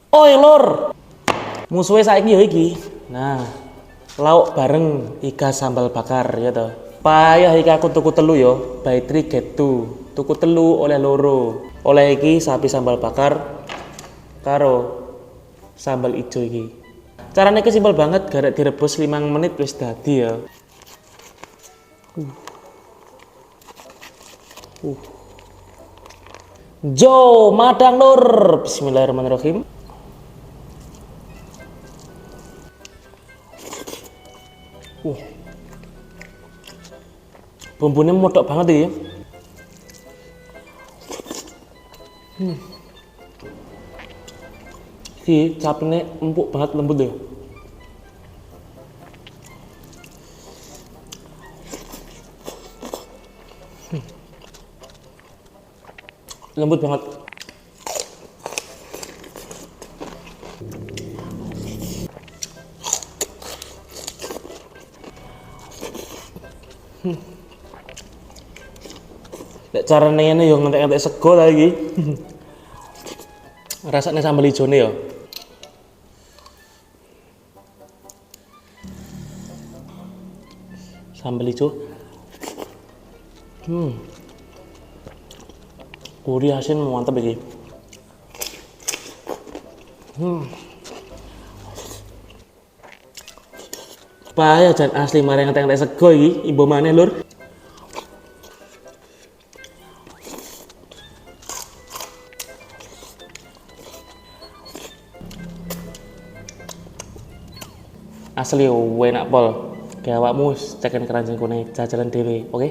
Oi lur, musuhnya saiki yo iki. Nah, lauk bareng iga sambal bakar ya toh. Payah iki aku tuku telu yo, buy 3 get 2. Tuku telu oleh loro. Oleh iki sapi sambal bakar karo sambal ijo iki. Caranya iki simpel banget, garek direbus 5 menit wis dadi ya. Jo, madang lur. Bismillahirrahmanirrahim. Bumbunya modok banget ya. Iki capine empuk banget, lembut ya. Lembut banget. Lek carane ngene yo ngentek-ngentek sego ta iki. Rasane sambal ijone yo. Sambal ijo. Gurih asin mantap iki. Payah jan asli mari ngentek-ngentek sego iki, imbo maneh lur. Asli enak pol. Kayak awakmu cekin keranjang kune jajalan dhewe, oke?